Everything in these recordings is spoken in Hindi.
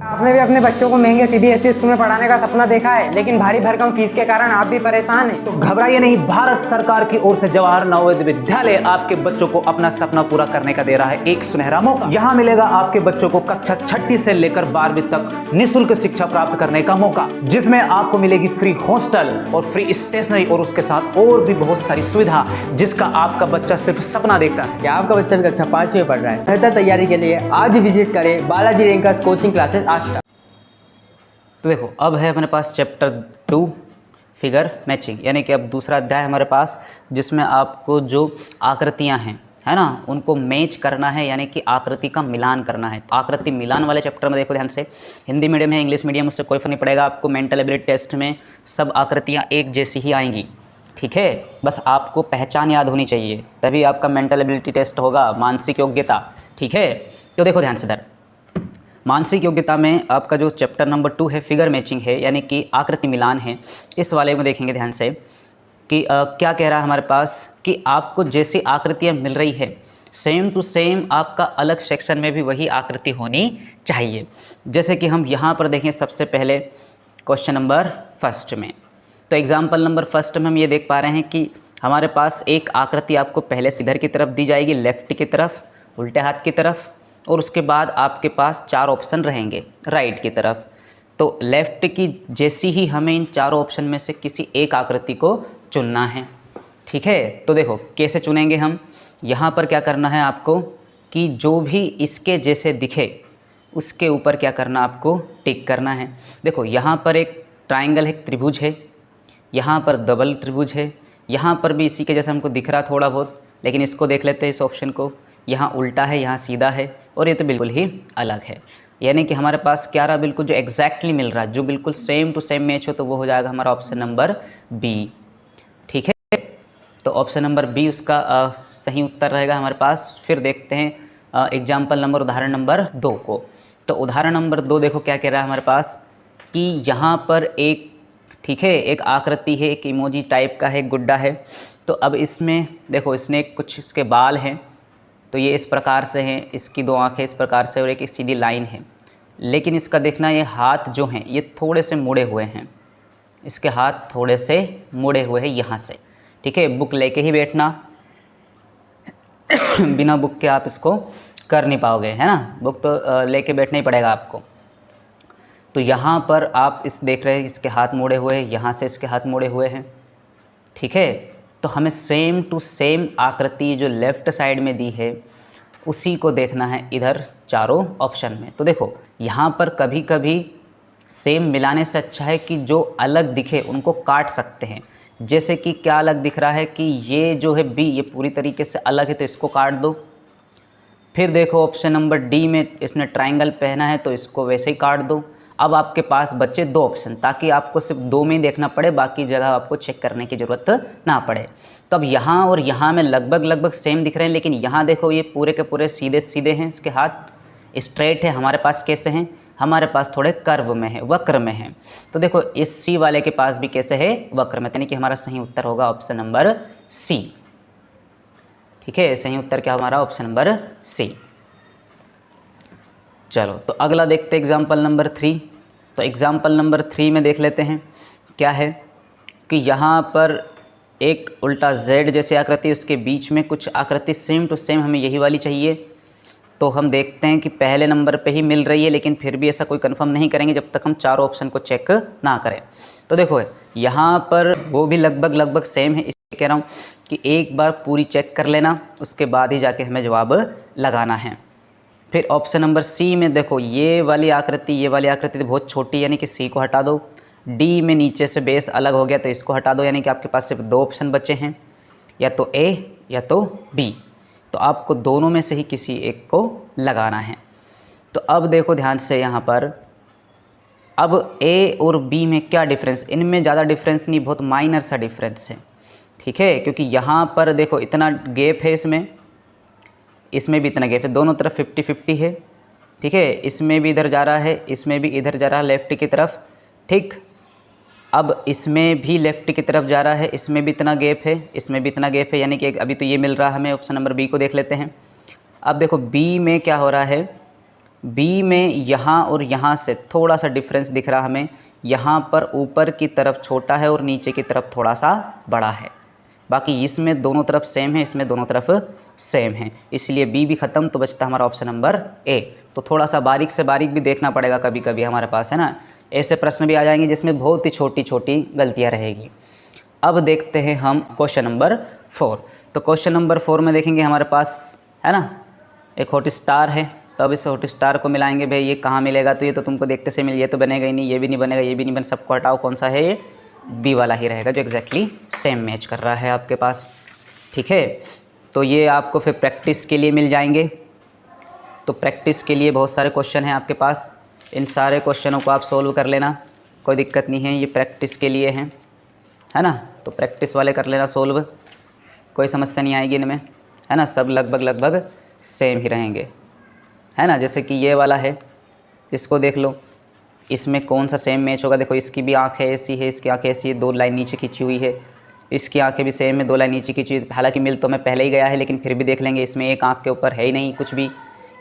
आपने भी अपने बच्चों को महंगे सीबीएसई स्कूल में पढ़ाने का सपना देखा है, लेकिन भारी भरकम फीस के कारण आप भी परेशान हैं। तो घबराइए नहीं, भारत सरकार की ओर से जवाहर नवोदय विद्यालय आपके बच्चों को अपना सपना पूरा करने का दे रहा है एक सुनहरा मौका। यहाँ मिलेगा आपके बच्चों को कक्षा 6ठी से लेकर 12वीं तक निःशुल्क शिक्षा प्राप्त करने का मौका, जिसमें आपको मिलेगी फ्री हॉस्टल और फ्री स्टेशनरी और उसके साथ और भी बहुत सारी सुविधा जिसका आपका बच्चा सिर्फ सपना देखता है। क्या आपका बच्चा भी कक्षा 5 में पढ़ रहा है? बेहतर तैयारी के लिए आज ही विजिट करें बालाजी रेंकर्स कोचिंग क्लासेस आज तक। तो देखो, अब है अपने पास चैप्टर 2 फिगर मैचिंग, यानी कि अब दूसरा अध्याय हमारे पास, जिसमें आपको जो आकृतियां हैं, है ना, उनको मैच करना है, यानी कि आकृति का मिलान करना है। आकृति मिलान वाले चैप्टर में देखो ध्यान से, हिंदी मीडियम है इंग्लिश मीडियम, उससे कोई फर्क नहीं पड़ेगा। आपको मेंटल एबिलिटी टेस्ट में सब आकृतियाँ एक जैसी ही आएंगी, ठीक है। बस आपको पहचान याद होनी चाहिए, तभी आपका मेंटल एबिलिटी टेस्ट होगा, मानसिक योग्यता, ठीक है। तो देखो ध्यान से इधर, मानसिक योग्यता में आपका जो चैप्टर नंबर 2 है फिगर मैचिंग है, यानी कि आकृति मिलान है। इस वाले में देखेंगे ध्यान से कि क्या कह रहा है हमारे पास कि आपको जैसी आकृतियाँ मिल रही है सेम टू सेम आपका अलग सेक्शन में भी वही आकृति होनी चाहिए। जैसे कि हम यहाँ पर देखें सबसे पहले क्वेश्चन नंबर 1 में, तो एग्जाम्पल नंबर 1 में हम ये देख पा रहे हैं कि हमारे पास एक आकृति आपको पहले इधर की तरफ दी जाएगी, लेफ़्ट की तरफ, उल्टे हाथ की तरफ, और उसके बाद आपके पास 4 ऑप्शन रहेंगे राइट की तरफ। तो लेफ़्ट की जैसी ही हमें इन चारों ऑप्शन में से किसी एक आकृति को चुनना है, ठीक है। तो देखो कैसे चुनेंगे हम, यहाँ पर क्या करना है आपको कि जो भी इसके जैसे दिखे उसके ऊपर क्या करना, आपको टिक करना है। देखो यहाँ पर एक ट्राइंगल है, एक त्रिभुज है, यहाँ पर डबल त्रिभुज है, यहाँ पर भी इसी के जैसा हमको दिख रहा थोड़ा बहुत, लेकिन इसको देख लेते हैं इस ऑप्शन को, यहाँ उल्टा है, यहाँ सीधा है, और ये तो बिल्कुल ही अलग है। यानी कि हमारे पास क्या रहा, बिल्कुल जो एग्जैक्टली मिल रहा है, जो बिल्कुल सेम टू सेम मैच हो, तो वो हो जाएगा हमारा ऑप्शन नंबर बी, ठीक है। तो ऑप्शन नंबर बी उसका सही उत्तर रहेगा हमारे पास। फिर देखते हैं एग्जाम्पल नंबर उदाहरण नंबर 2 को। तो उदाहरण नंबर 2 देखो क्या कह रहा है हमारे पास कि यहाँ पर एक, ठीक है, एक आकृति है, एक इमोजी टाइप का है, गुड्डा है। तो अब इसमें देखो, इसने कुछ इसके बाल हैं, तो ये इस प्रकार से हैं, इसकी 2 आँखें इस प्रकार से, और एक सीधी लाइन है। लेकिन इसका देखना, ये हाथ जो हैं ये थोड़े से मुड़े हुए हैं, इसके हाथ थोड़े से मुड़े हुए हैं यहाँ से, ठीक है। बुक लेके ही बैठना, बिना बुक के आप इसको कर नहीं पाओगे, है ना, बुक तो लेके बैठना ही पड़ेगा आपको। तो यहाँ पर आप इस देख रहे हैं, इसके हाथ मुड़े हुए हैं, यहाँ से इसके हाथ मुड़े हुए हैं, ठीक है। तो हमें सेम टू सेम आकृति जो लेफ़्ट साइड में दी है उसी को देखना है इधर चारों ऑप्शन में। तो देखो यहाँ पर कभी कभी सेम मिलाने से अच्छा है कि जो अलग दिखे उनको काट सकते हैं। जैसे कि क्या अलग दिख रहा है कि ये जो है बी, ये पूरी तरीके से अलग है, तो इसको काट दो। फिर देखो ऑप्शन नंबर डी में इसने ट्राइंगल पहना है, तो इसको वैसे ही काट दो। अब आपके पास बचे 2 ऑप्शन, ताकि आपको सिर्फ 2 में ही देखना पड़े, बाकी जगह आपको चेक करने की ज़रूरत ना पड़े। तो अब यहाँ और यहाँ में लगभग सेम दिख रहे हैं, लेकिन यहाँ देखो ये पूरे के पूरे सीधे सीधे हैं, इसके हाथ स्ट्रेट है। हमारे पास कैसे हैं, हमारे पास थोड़े कर्व में है, वक्र में है। तो देखो इस सी वाले के पास भी कैसे है, वक्र में, यानी कि हमारा सही उत्तर होगा ऑप्शन नंबर सी, ठीक है। सही उत्तर क्या हमारा, ऑप्शन नंबर सी। चलो तो अगला देखते हैं एग्जाम्पल नंबर 3। तो एग्जाम्पल नंबर 3 में देख लेते हैं क्या है कि यहाँ पर एक उल्टा Z जैसी आकृति, उसके बीच में कुछ आकृति सेम टू सेम हमें यही वाली चाहिए। तो हम देखते हैं कि पहले नंबर पे ही मिल रही है, लेकिन फिर भी ऐसा कोई कंफर्म नहीं करेंगे जब तक हम चारों ऑप्शन को चेक ना करें। तो देखो यहाँ पर वो भी लगभग सेम है, इसलिए कह रहा हूँ कि एक बार पूरी चेक कर लेना, उसके बाद ही जाके हमें जवाब लगाना है। फिर ऑप्शन नंबर सी में देखो ये वाली आकृति तो बहुत छोटी, यानी कि सी को हटा दो। डी में नीचे से बेस अलग हो गया, तो इसको हटा दो, यानी कि आपके पास सिर्फ 2 ऑप्शन बचे हैं, या तो ए या तो बी। तो आपको दोनों में से ही किसी एक को लगाना है। तो अब देखो ध्यान से यहाँ पर, अब ए और बी में क्या डिफरेंस, इनमें ज़्यादा डिफरेंस नहीं, बहुत माइनर सा डिफरेंस है, ठीक है। क्योंकि यहाँ पर देखो इतना गैप है, इसमें भी इतना गैप है, दोनों तरफ 50-50 है, ठीक है। इसमें भी इधर जा रहा है, इसमें भी इधर जा रहा है लेफ़्ट की तरफ, ठीक। अब इसमें भी लेफ़्ट की तरफ जा रहा है, इसमें भी इतना गैप है, इसमें भी इतना गैप है, यानी कि अभी तो ये मिल रहा है हमें। ऑप्शन नंबर बी को देख लेते हैं। अब देखो बी में क्या हो रहा है, बी में यहाँ और यहाँ से थोड़ा सा डिफरेंस दिख रहा हमें, यहाँ पर ऊपर की तरफ छोटा है और नीचे की तरफ थोड़ा सा बड़ा है। बाकी इसमें दोनों तरफ सेम है, इसमें दोनों तरफ सेम है, इसलिए बी भी ख़त्म, तो बचता हमारा ऑप्शन नंबर ए। तो थोड़ा सा बारीक से बारीक भी देखना पड़ेगा कभी कभी हमारे पास, है ना। ऐसे प्रश्न भी आ जाएंगे जिसमें बहुत ही छोटी छोटी गलतियाँ रहेगी। अब देखते हैं हम क्वेश्चन नंबर 4। तो क्वेश्चन नंबर 4 में देखेंगे हमारे पास, है ना, एक हॉट स्टार है। तो अब इस हॉट स्टार को मिलाएंगे, भाई ये कहाँ मिलेगा, तो ये तो तुमको देखते से मिल, ये तो बनेगा ही नहीं, ये भी नहीं बनेगा, ये भी नहीं बन, सबको हटाओ, कौन सा है ये, बी वाला ही रहेगा जो एग्जैक्टली सेम मैच कर रहा है आपके पास। ठीक है, तो ये आपको फिर प्रैक्टिस के लिए मिल जाएंगे। तो प्रैक्टिस के लिए बहुत सारे क्वेश्चन हैं आपके पास, इन सारे क्वेश्चनों को आप सोल्व कर लेना, कोई दिक्कत नहीं है, ये प्रैक्टिस के लिए हैं, है ना। तो प्रैक्टिस वाले कर लेना सोल्व, कोई समस्या नहीं आएगी इनमें, है ना, सब लगभग सेम ही रहेंगे, है ना। जैसे कि ये वाला है, इसको देख लो, इसमें कौन सा सेम मैच होगा। देखो इसकी भी आँखें ऐसी है, इसकी आँखें ऐसी है, 2 लाइन नीचे खींची हुई है, इसकी आँखें भी सेम है, 2 लाइन नीचे खींची हुई। हालांकि मिल तो हमें पहले ही गया है, लेकिन फिर भी देख लेंगे, इसमें एक आँख के ऊपर है ही नहीं कुछ भी,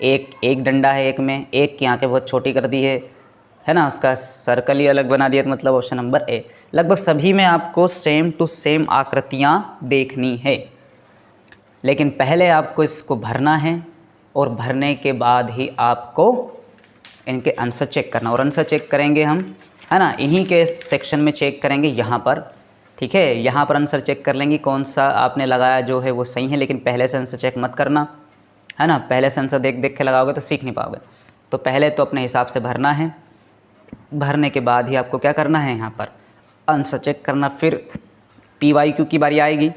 एक डंडा है एक में, एक की आँखें बहुत छोटी कर दी है ना, उसका सर्कल ही अलग बना दिया, तो मतलब ऑप्शन नंबर ए। लगभग सभी में आपको सेम टू सेम आकृतियाँ देखनी है, लेकिन पहले आपको इसको भरना है और भरने के बाद ही आपको इनके आंसर चेक करना, और आंसर चेक करेंगे हम, है ना, इन्हीं के सेक्शन में चेक करेंगे यहाँ पर। ठीक है, यहाँ पर आंसर चेक कर लेंगे कौन सा आपने लगाया जो है वो सही है, लेकिन पहले से आंसर चेक मत करना, है ना। पहले से आंसर देख देख के लगाओगे तो सीख नहीं पाओगे। तो पहले तो अपने हिसाब से भरना है, भरने के बाद ही आपको क्या करना है, यहाँ पर आंसर चेक करना। फिर PYQ की बारी आएगी।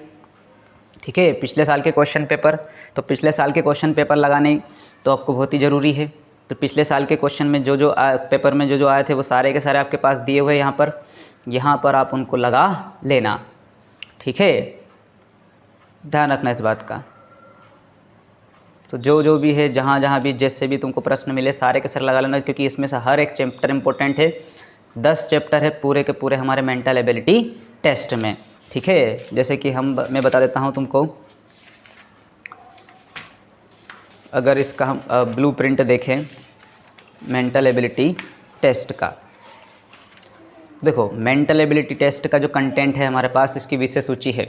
ठीक है, पिछले साल के क्वेश्चन पेपर, तो पिछले साल के क्वेश्चन पेपर लगाने तो आपको बहुत ही ज़रूरी है। तो पिछले साल के क्वेश्चन में जो पेपर में जो आए थे वो सारे के सारे आपके पास दिए हुए यहाँ पर आप उनको लगा लेना। ठीक है, ध्यान रखना इस बात का। तो जो भी है, जहाँ भी जैसे भी तुमको प्रश्न मिले सारे के सारे लगा लेना, क्योंकि इसमें से हर एक चैप्टर इंपॉर्टेंट है। 10 चैप्टर है पूरे के पूरे हमारे मेंटल एबिलिटी टेस्ट में। ठीक है, जैसे कि मैं बता देता हूँ तुमको, अगर इसका हम ब्लूप्रिंट देखें मेंटल एबिलिटी टेस्ट का, देखो मेंटल एबिलिटी टेस्ट का जो कंटेंट है हमारे पास, इसकी विषय सूची है।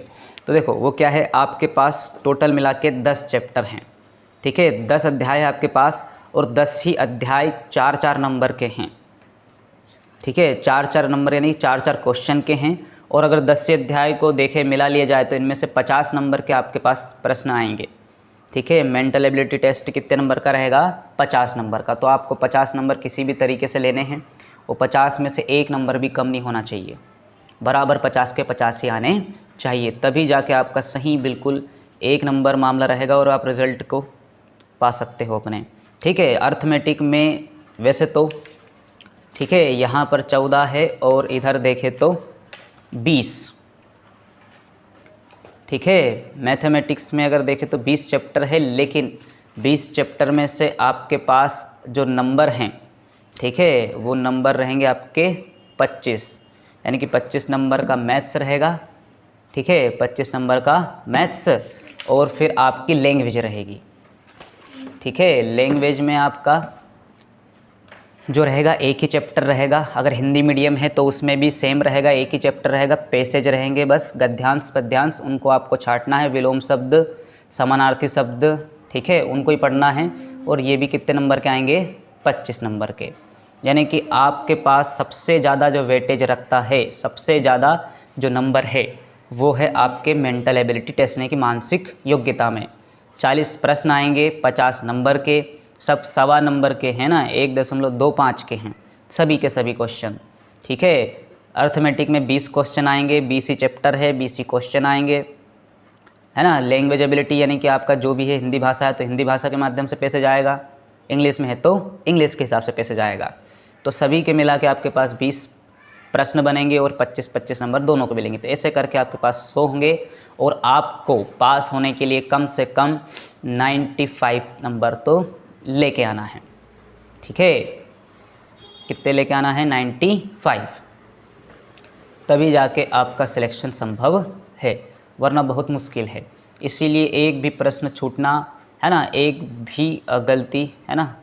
तो देखो वो क्या है, आपके पास टोटल मिला के 10 चैप्टर हैं। ठीक है, 10 अध्याय है आपके पास, और 10 ही अध्याय 4-4 नंबर के हैं। ठीक है, 4-4 नंबर यानी 4-4 क्वेश्चन के हैं। और अगर 10 अध्याय को देखे मिला लिया जाए तो इनमें से 50 नंबर के आपके पास प्रश्न आएंगे। ठीक है, मेंटल एबिलिटी टेस्ट कितने नंबर का रहेगा, 50 नंबर का। तो आपको 50 नंबर किसी भी तरीके से लेने हैं, और 50 में से 1 नंबर भी कम नहीं होना चाहिए, बराबर 50 के 50 ही आने चाहिए, तभी जाके आपका सही बिल्कुल 1 नंबर मामला रहेगा और आप रिज़ल्ट को पा सकते हो अपने। ठीक है, अर्थमेटिक में वैसे तो ठीक है यहाँ पर 14 है और इधर देखें तो 20। ठीक है, मैथमेटिक्स में अगर देखें तो 20 चैप्टर है, लेकिन 20 चैप्टर में से आपके पास जो नंबर हैं, ठीक है, वो नंबर रहेंगे आपके 25, यानी कि 25 नंबर का मैथ्स रहेगा। ठीक है, 25 नंबर का मैथ्स, और फिर आपकी लैंग्वेज रहेगी। ठीक है, लैंग्वेज में आपका जो रहेगा एक ही चैप्टर रहेगा। अगर हिंदी मीडियम है तो उसमें भी सेम रहेगा, एक ही चैप्टर रहेगा, पैसेज रहेंगे बस, गद्यांश पद्यांश उनको आपको छांटना है, विलोम शब्द, समानार्थी शब्द, ठीक है, उनको ही पढ़ना है। और ये भी कितने नंबर के आएंगे, 25 नंबर के। यानी कि आपके पास सबसे ज़्यादा जो वेटेज रखता है, सबसे ज़्यादा जो नंबर है, वो है आपके मेंटल एबिलिटी टेस्ट यानी कि मानसिक योग्यता में। 40 प्रश्न आएंगे 50 नंबर के, सब 1.25 नंबर के हैं ना, 1.25 के हैं सभी के सभी क्वेश्चन। ठीक है, अर्थमेटिक में 20 क्वेश्चन आएंगे, 20 ही चैप्टर है, 20 ही क्वेश्चन आएंगे, है ना। लैंग्वेज एबिलिटी यानी कि आपका जो भी है, हिंदी भाषा है तो हिंदी भाषा के माध्यम से पैसे जाएगा, इंग्लिश में है तो इंग्लिश के हिसाब से पैसे जाएगा। तो सभी के मिला के आपके पास 20 प्रश्न बनेंगे और 25-25 नंबर दोनों को मिलेंगे। तो ऐसे करके आपके पास 100 होंगे, और आपको पास होने के लिए कम से कम 95 नंबर तो लेके आना है। ठीक है, कितने लेके आना है, 95, तभी जाके आपका सिलेक्शन संभव है, वरना बहुत मुश्किल है। इसीलिए एक भी प्रश्न छूटना, है ना, एक भी गलती, है ना,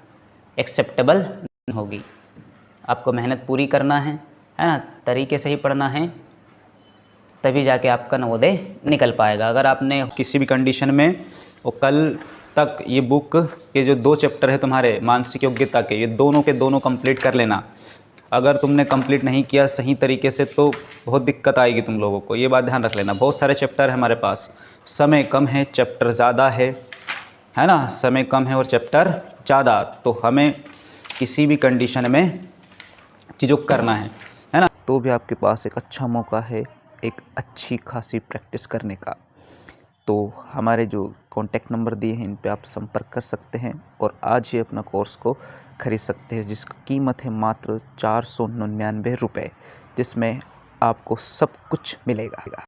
एक्सेप्टेबल नहीं होगी। आपको मेहनत पूरी करना है ना, तरीके से ही पढ़ना है, तभी जाके आपका नवोदय निकल पाएगा। अगर आपने किसी भी कंडीशन में, और कल तक ये बुक के जो 2 चैप्टर है तुम्हारे मानसिक योग्यता के, ये दोनों के दोनों कंप्लीट कर लेना। अगर तुमने कंप्लीट नहीं किया सही तरीके से तो बहुत दिक्कत आएगी तुम लोगों को, ये बात ध्यान रख लेना। बहुत सारे चैप्टर है हमारे पास, समय कम है, चैप्टर ज़्यादा है ना, समय कम है और चैप्टर ज़्यादा, तो हमें किसी भी कंडीशन में चीज़ों को करना है ना। तो भी आपके पास एक अच्छा मौका है एक अच्छी खासी प्रैक्टिस करने का। तो हमारे जो कॉन्टैक्ट नंबर दिए हैं इन पे आप संपर्क कर सकते हैं और आज ही अपना कोर्स को खरीद सकते हैं, जिसकी कीमत है मात्र 499 रुपये, जिसमें आपको सब कुछ मिलेगा।